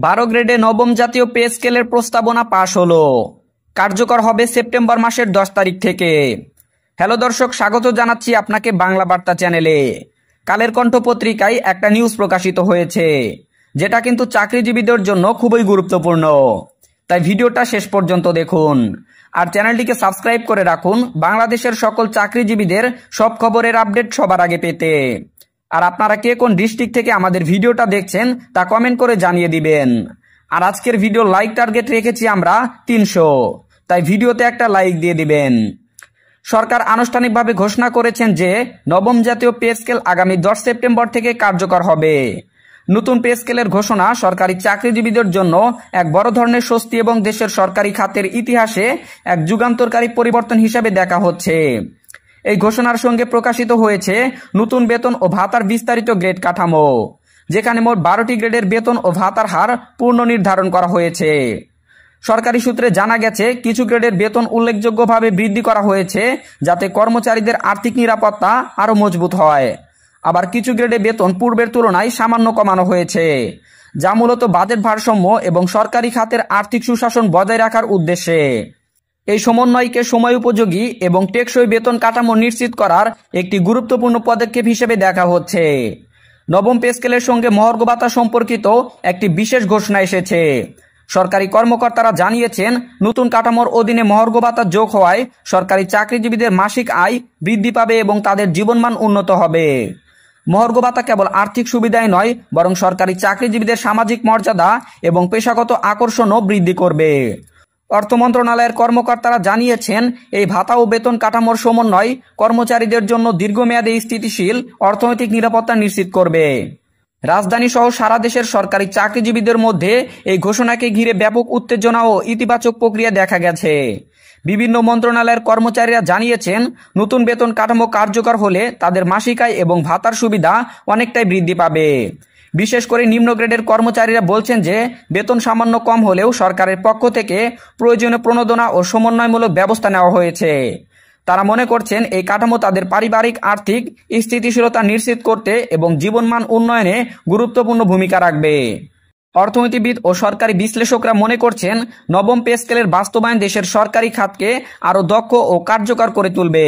12 গ্রেডে নবম জাতীয় পে স্কেলের প্রস্তাবনা পাশ হলো। কার্যকর হবে সেপ্টেম্বর মাসের 10 তারিখ থেকে। হ্যালো দর্শক, স্বাগত জানাচ্ছি আপনাকে বাংলা বার্তা চ্যানেলে। কালের কণ্ঠ পত্রিকায় একটা নিউজ প্রকাশিত হয়েছে, যেটা কিন্তু চাকরিজীবীদের জন্য খুবই গুরুত্বপূর্ণ। তাই ভিডিওটা শেষ পর্যন্ত দেখুন আর চ্যানেলটিকে সাবস্ক্রাইব করে রাখুন বাংলাদেশের সকল চাকরিজীবীদের সব খবরের আপডেট সবার আগে পেতে। আর আপনারা কে কোন ডিস্ট্রিক্ট থেকে আমাদের ভিডিওটা দেখছেন তা কমেন্ট করে জানিয়ে দিবেন। আর আজকের ভিডিও লাইক টার্গেট রেখেছি আমরা 300, তাই ভিডিওতে একটা লাইক দিয়ে দিবেন। সরকার আনুষ্ঠানিকভাবে ঘোষণা করেছেন যে নবম জাতীয় পে স্কেল আগামী 10 সেপ্টেম্বর থেকে কার্যকর হবে। নতুন পে স্কেলের ঘোষণা সরকারি চাকরিজীবীদের জন্য এক বড় ধরনের স্বস্তি এবং দেশের সরকারি খাতের ইতিহাসে এক যুগান্তকারী পরিবর্তন হিসেবে দেখা হচ্ছে। এই ঘোষণার সঙ্গে প্রকাশিত হয়েছে নতুন বেতন ও ভাতার বিস্তারিত গ্রেড কাঠামো, যেখানে মোট 12টি গ্রেডের বেতন ও ভাতার হার পূর্ণ নির্ধারণ করা হয়েছে। সরকারি সূত্রে জানা গেছে, কিছু গ্রেডের বেতন উল্লেখযোগ্যভাবে বৃদ্ধি করা হয়েছে যাতে কর্মচারীদের আর্থিক নিরাপত্তা আরও মজবুত হয়। আবার কিছু গ্রেডে বেতন পূর্বের তুলনায় সামান্য কমানো হয়েছে, যা মূলত বাজেট ভারসাম্য এবং সরকারি খাতের আর্থিক সুশাসন বজায় রাখার উদ্দেশ্যে। এই সমন্বয়কে সময় উপযোগী এবং টেকসই বেতন কাঠামো নিশ্চিত করার একটি গুরুত্বপূর্ণ পদক্ষেপ হিসেবে দেখা হচ্ছে। নবম পে স্কেলের সঙ্গে মহার্ঘ ভাতা সম্পর্কিত একটি বিশেষ ঘোষণা এসেছে। সরকারি কর্মকর্তারা জানিয়েছেন, নতুন কাঠামোর অধীনে মহার্ঘ ভাতা যোগ হওয়ায় সরকারি চাকরিজীবীদের মাসিক আয় বৃদ্ধি পাবে এবং তাদের জীবনমান উন্নত হবে। মহার্ঘ ভাতা কেবল আর্থিক সুবিধাই নয়, বরং সরকারি চাকরিজীবীদের সামাজিক মর্যাদা এবং পেশাগত আকর্ষণও বৃদ্ধি করবে। অর্থ মন্ত্রণালয়ের কর্মকর্তারা জানিয়েছেন, এই ভাতা ও বেতন কাঠামোর সমন্বয় কর্মচারীদের জন্য দীর্ঘমেয়াদী স্থিতিশীল অর্থনৈতিক নিরাপত্তা নিশ্চিত করবে। রাজধানী সহ সারা দেশের সরকারি চাকরিজীবীদের মধ্যে এই ঘোষণাকে ঘিরে ব্যাপক উত্তেজনা ও ইতিবাচক প্রক্রিয়া দেখা গেছে। বিভিন্ন মন্ত্রণালয়ের কর্মচারীরা জানিয়েছেন, নতুন বেতন কাঠামো কার্যকর হলে তাদের মাসিক আয় এবং ভাতার সুবিধা অনেকটাই বৃদ্ধি পাবে। বিশেষ করে নিম্ন গ্রেডের কর্মচারীরা বলছেন যে বেতন সামান্য কম হলেও সরকারের পক্ষ থেকে প্রয়োজনীয় প্রণোদনা ও সমন্বয়মূলক ব্যবস্থা নেওয়া হয়েছে। তারা মনে করছেন, এই কাঠামো তাদের পারিবারিক আর্থিক স্থিতিশীলতা নিশ্চিত করতে এবং জীবনমান উন্নয়নে গুরুত্বপূর্ণ ভূমিকা রাখবে। অর্থনীতিবিদ ও সরকারি বিশ্লেষকরা মনে করছেন, নবম পে স্কেলের বাস্তবায়ন দেশের সরকারি খাতকে আরও দক্ষ ও কার্যকর করে তুলবে।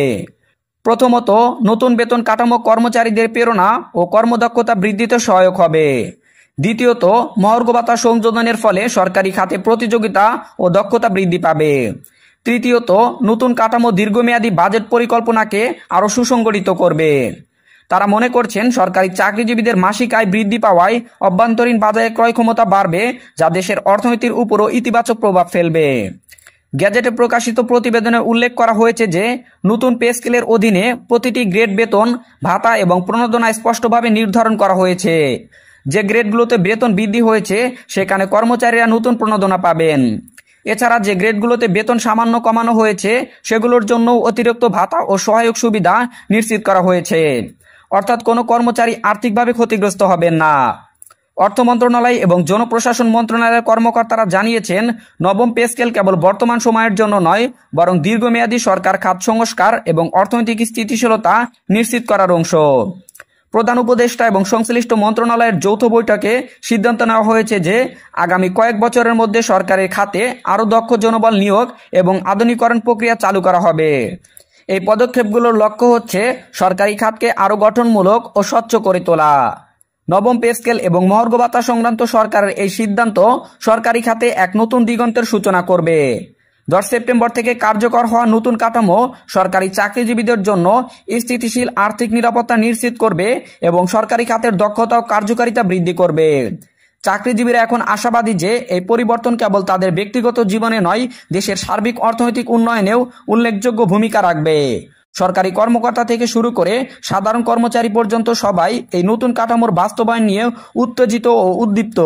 প্রথমত, নতুন বেতন কাঠামো কর্মচারীদের প্রেরণা ও কর্মদক্ষতা বৃদ্ধিতে সহায়ক হবে। দ্বিতীয়ত, মহার্ঘ ভাতা সংযোজনের ফলে সরকারি খাতে প্রতিযোগিতা ও দক্ষতা বৃদ্ধি পাবে। তৃতীয়ত, নতুন কাঠামো দীর্ঘমেয়াদী বাজেট পরিকল্পনাকে আরও সুসংগঠিত করবে। তারা মনে করছেন, সরকারি চাকরিজীবীদের মাসিক আয় বৃদ্ধি পাওয়ায় অভ্যন্তরীণ বাজারে ক্রয় ক্ষমতা বাড়বে, যা দেশের অর্থনীতির উপরও ইতিবাচক প্রভাব ফেলবে। গ্যাজেটে প্রকাশিত প্রতিবেদনে উল্লেখ করা হয়েছে যে নতুন পে স্কেলের অধীনে প্রতিটি গ্রেড বেতন, ভাতা এবং প্রণোদনা স্পষ্টভাবে নির্ধারণ করা হয়েছে। যে গ্রেডগুলোতে বেতন বৃদ্ধি হয়েছে সেখানে কর্মচারীরা নতুন প্রণোদনা পাবেন। এছাড়া যে গ্রেডগুলোতে বেতন সামান্য কমানো হয়েছে সেগুলোর জন্য অতিরিক্ত ভাতা ও সহায়ক সুবিধা নিশ্চিত করা হয়েছে। অর্থাৎ কোনো কর্মচারী আর্থিকভাবে ক্ষতিগ্রস্ত হবেন না। অর্থ মন্ত্রণালয় এবং জনপ্রশাসন মন্ত্রণালয়ের কর্মকর্তারা জানিয়েছেন, নবম পে স্কেল কেবল বর্তমান সময়ের জন্য নয়, বরং দীর্ঘমেয়াদী সরকার খাত সংস্কার এবং অর্থনৈতিক স্থিতিশীলতা নিশ্চিত করার অংশ। প্রধান উপদেষ্টা এবং সংশ্লিষ্ট মন্ত্রণালয়ের যৌথ বৈঠকে সিদ্ধান্ত নেওয়া হয়েছে যে আগামী কয়েক বছরের মধ্যে সরকারের খাতে আরও দক্ষ জনবল নিয়োগ এবং আধুনিকরণ প্রক্রিয়া চালু করা হবে। এই পদক্ষেপগুলোর লক্ষ্য হচ্ছে সরকারি খাতকে আরও গঠনমূলক ও স্বচ্ছ করে তোলা। নবম পে স্কেল এবং মহার্ঘ ভাতা সংক্রান্ত সরকারের এই সিদ্ধান্ত সরকারি খাতে এক নতুন দিগন্তের সূচনা করবে। 10 সেপ্টেম্বর থেকে কার্যকর হওয়া নতুন কাঠামো সরকারি চাকরিজীবীদের জন্য স্থিতিশীল আর্থিক নিরাপত্তা নিশ্চিত করবে এবং সরকারি খাতের দক্ষতা ও কার্যকারিতা বৃদ্ধি করবে। চাকরিজীবীরা এখন আশাবাদী যে এই পরিবর্তন কেবল তাদের ব্যক্তিগত জীবনে নয়, দেশের সার্বিক অর্থনৈতিক উন্নয়নেও উল্লেখযোগ্য ভূমিকা রাখবে। সরকারি কর্মকর্তা থেকে শুরু করে সাধারণ কর্মচারী পর্যন্ত সবাই এই নতুন কাঠামোর বাস্তবায়ন নিয়ে উত্তেজিত ও উদ্দীপ্ত।